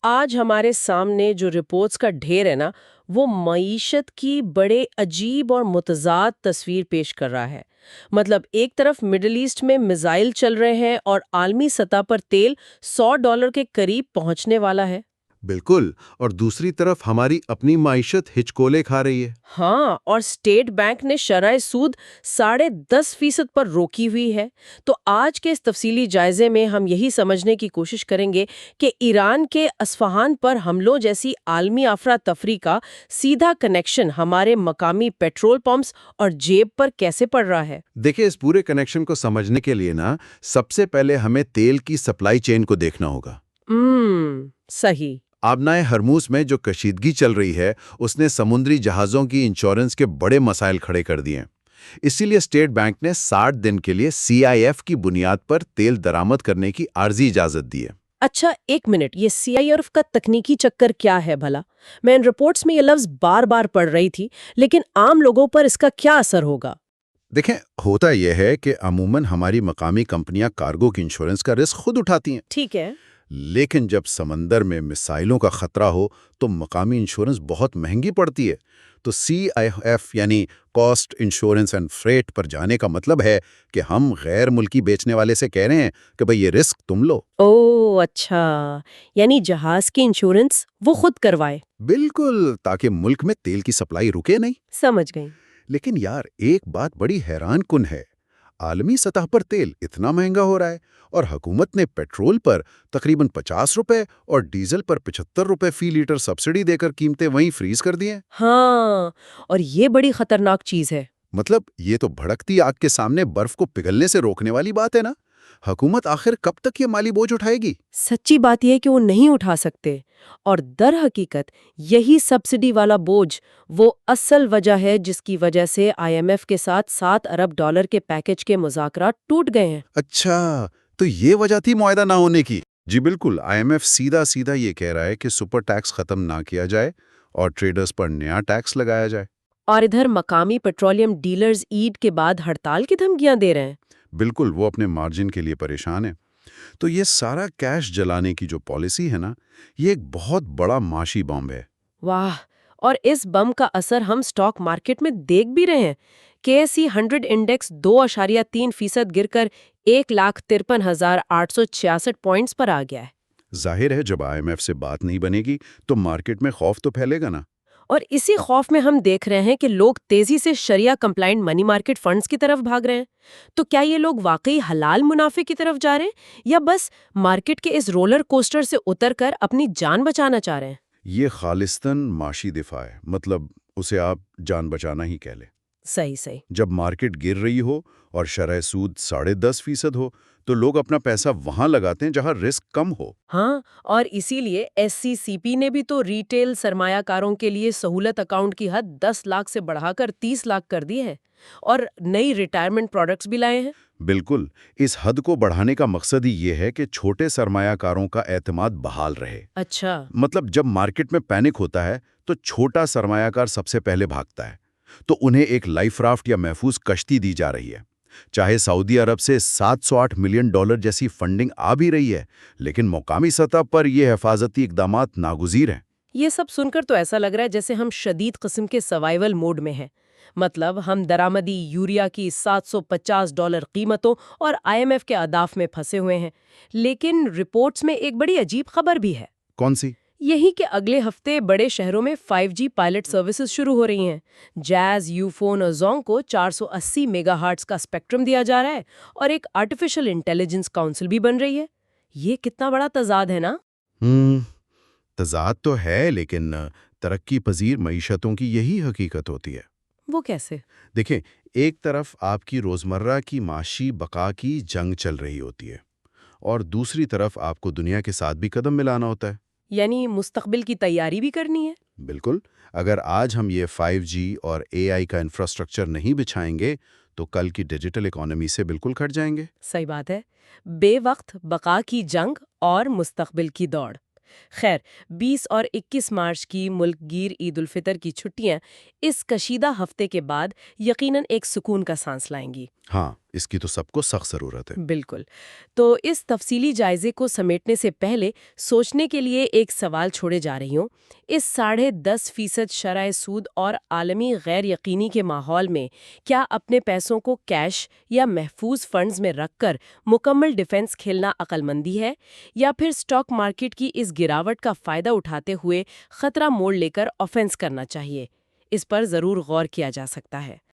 آج ہمارے سامنے جو رپورٹس کا ڈھیر ہے نا، وہ معیشت کی بڑے عجیب اور متضاد تصویر پیش کر رہا ہے۔ مطلب ایک طرف مڈل ایسٹ میں میزائل چل رہے ہیں اور عالمی سطح پر تیل $100 کے قریب پہنچنے والا ہے۔ بالکل، اور دوسری طرف ہماری اپنی معیشت ہچکولے کھا رہی ہے۔ ہاں، اور اسٹیٹ بینک نے شرح سود 10.5% پر روکی ہوئی ہے۔ تو آج کے اس تفصیلی جائزے میں ہم یہی سمجھنے کی کوشش کریں گے کہ ایران کے اصفہان پر حملوں جیسی عالمی افراتفری کا سیدھا کنیکشن ہمارے مقامی پیٹرول پمپس اور جیب پر کیسے پڑ رہا ہے۔ دیکھیں، اس پورے کنیکشن کو سمجھنے کے لیے سب سے پہلے ہمیں تیل کی سپلائی چین کو دیکھنا ہوگا۔ صحیح۔ آبنائے ہرموز میں جو کشیدگی چل رہی ہے، اس نے سمندری جہازوں کی انشورنس کے بڑے مسائل کھڑے کر دیے ہیں۔ اسی لیے اسٹیٹ بینک نے 60 دن کے لیے CIF کی بنیاد پر تیل درآمد کرنے کی عارضی اجازت دی ہے۔ اچھا، ایک منٹ، یہ CIF کا تکنیکی چکر کیا ہے بھلا؟ میں ان رپورٹس میں یہ لفظ بار بار پڑھ رہی تھی، لیکن عام لوگوں پر اس کا کیا اثر ہوگا؟ دیکھیں، ہوتا یہ ہے کہ عموماً ہماری مقامی کمپنیاں کارگو کی انشورنس کا رسک خود اٹھاتی ہیں۔ ٹھیک ہے۔ لیکن جب سمندر میں میسائلوں کا خطرہ ہو تو مقامی انشورنس بہت مہنگی پڑتی ہے۔ تو CIF یعنی کاسٹ انشورنس اینڈ فریٹ پر جانے کا مطلب ہے کہ ہم غیر ملکی بیچنے والے سے کہہ رہے ہیں کہ بھئی یہ رسک تم لو۔ اوہ اچھا، یعنی جہاز کی انشورنس وہ خود کروائے۔ بالکل، تاکہ ملک میں تیل کی سپلائی رکے نہیں۔ سمجھ گئی۔ لیکن یار، ایک بات بڑی حیران کن ہے، عالمی سطح پر تیل اتنا مہنگا ہو رہا ہے اور حکومت نے پیٹرول پر تقریباً $50 اور ڈیزل پر $75 فی لیٹر سبسڈی دے کر قیمتیں وہیں فریز کر دی ہیں۔ ہاں، اور یہ بڑی خطرناک چیز ہے۔ مطلب یہ تو بھڑکتی آگ کے سامنے برف کو پگھلنے سے روکنے والی بات ہے نا۔ حکومت آخر کب تک یہ مالی بوجھ اٹھائے گی؟ سچی بات یہ ہے کہ وہ نہیں اٹھا سکتے، اور در حقیقت یہی سبسڈی والا بوجھ وہ اصل وجہ ہے جس کی وجہ سے IMF کے ساتھ $7 ارب کے پیکج کے مذاکرات ٹوٹ گئے ہیں۔ اچھا، تو یہ وجہ تھی معاہدہ نہ ہونے کی؟ جی بالکل، IMF سیدھا یہ کہہ رہا ہے کہ سپر ٹیکس ختم نہ کیا جائے اور ٹریڈرز پر نیا ٹیکس لگایا جائے۔ اور ادھر مقامی پیٹرولیم ڈیلرز عید کے بعد ہڑتال کی دھمکیاں دے رہے ہیں۔ بالکل، وہ اپنے مارجن کے لیے پریشان ہیں۔ تو یہ سارا کیش جلانے کی جو پالیسی ہے نا، یہ ایک بہت بڑا معاشی بم ہے۔ واہ، اور اس بم کا اثر ہم سٹاک مارکیٹ میں دیکھ بھی رہے ہیں۔ KSE 100 انڈیکس 2.3% گر کر 1,53,866 پوائنٹس پر آ گیا ہے۔ ظاہر ہے، جب IMF سے بات نہیں بنے گی تو مارکیٹ میں خوف تو پھیلے گا نا۔ اور اسی خوف میں ہم دیکھ رہے ہیں کہ لوگ تیزی سے شریعہ کمپلائنٹ منی مارکیٹ فنڈز کی طرف بھاگ رہے ہیں۔ تو کیا یہ لوگ واقعی حلال منافع کی طرف جا رہے ہیں، یا بس مارکیٹ کے اس رولر کوسٹر سے اتر کر اپنی جان بچانا چاہ رہے ہیں؟ یہ خالصتاً معاشی دفاع ہے، مطلب اسے آپ جان بچانا ہی کہہ لیں۔ صحیح۔ جب مارکیٹ گر رہی ہو اور شرح سود 10.5% ہو تو لوگ اپنا پیسہ وہاں لگاتے ہیں جہاں رسک کم ہو۔ ہاں، اور اسی لیے SCCP نے بھی تو ریٹیل سرمایہ کاروں کے لیے سہولت اکاؤنٹ کی حد 10 لاکھ سے بڑھا کر 30 لاکھ کر دی ہے، اور نئی ریٹائرمنٹ پروڈکٹس بھی لائے ہیں۔ بالکل، اس حد کو بڑھانے کا مقصد ہی یہ ہے کہ چھوٹے سرمایہ کاروں کا اعتماد بحال رہے۔ اچھا۔ مطلب جب مارکیٹ میں پینک ہوتا ہے تو چھوٹا سرمایہ کار سب سے پہلے بھاگتا ہے، تو انہیں ایک لائف رافٹ یا محفوظ کشتی دی جا رہی ہے۔ چاہے سعودی عرب سے $708 ملین جیسی فنڈنگ آ بھی رہی ہے، لیکن مقامی سطح پر یہ حفاظتی اقدامات ناگزیر ہیں۔ یہ سب سن کر تو ایسا لگ رہا ہے جیسے ہم شدید قسم کے سروائیول موڈ میں ہیں۔ مطلب ہم درآمدی یوریا کی $750 قیمتوں اور IMF کے اہداف میں پھنسے ہوئے ہیں۔ لیکن رپورٹس میں ایک بڑی عجیب خبر بھی ہے۔ کون سی؟ یہی کہ اگلے ہفتے بڑے شہروں میں 5G پائلٹ سروسز شروع ہو رہی ہیں۔ جیز، یوفون اور زونگ کو 480 میگا ہرٹز کا اسپیکٹرم دیا جا رہا ہے، اور ایک آرٹیفیشل انٹیلیجنس کاؤنسل بھی بن رہی ہے۔ یہ کتنا بڑا تضاد ہے نا؟ تضاد تو ہے، لیکن ترقی پذیر معیشتوں کی یہی حقیقت ہوتی ہے۔ وہ کیسے؟ دیکھیں، ایک طرف آپ کی روزمرہ کی معاشی بقا کی جنگ چل رہی ہوتی ہے، اور دوسری طرف آپ کو دنیا کے ساتھ بھی قدم ملانا ہوتا ہے۔ یعنی مستقبل کی تیاری بھی کرنی ہے۔ بالکل، اگر آج ہم یہ 5G اور AI کا انفراسٹرکچر نہیں بچھائیں گے تو کل کی ڈیجیٹل اکانومی سے بالکل کٹ جائیں گے۔ صحیح بات ہے، بے وقت بقا کی جنگ اور مستقبل کی دوڑ۔ خیر، 20 اور 21 مارچ کی ملک گیر عید الفطر کی چھٹیاں اس کشیدہ ہفتے کے بعد یقیناً ایک سکون کا سانس لائیں گی۔ ہاں، اس کی تو سب کو سخت ضرورت ہے۔ بالکل۔ تو اس تفصیلی جائزے کو سمیٹنے سے پہلے سوچنے کے لیے ایک سوال چھوڑے جا رہی ہوں۔ اس 10.5% شرح سود اور عالمی غیر یقینی کے ماحول میں کیا اپنے پیسوں کو کیش یا محفوظ فنڈز میں رکھ کر مکمل ڈیفنس کھیلنا عقل مندی ہے، یا پھر سٹاک مارکیٹ کی اس گراوٹ کا فائدہ اٹھاتے ہوئے خطرہ موڑ لے کر آفنس کرنا چاہیے؟ اس پر ضرور غور کیا جا سکتا ہے۔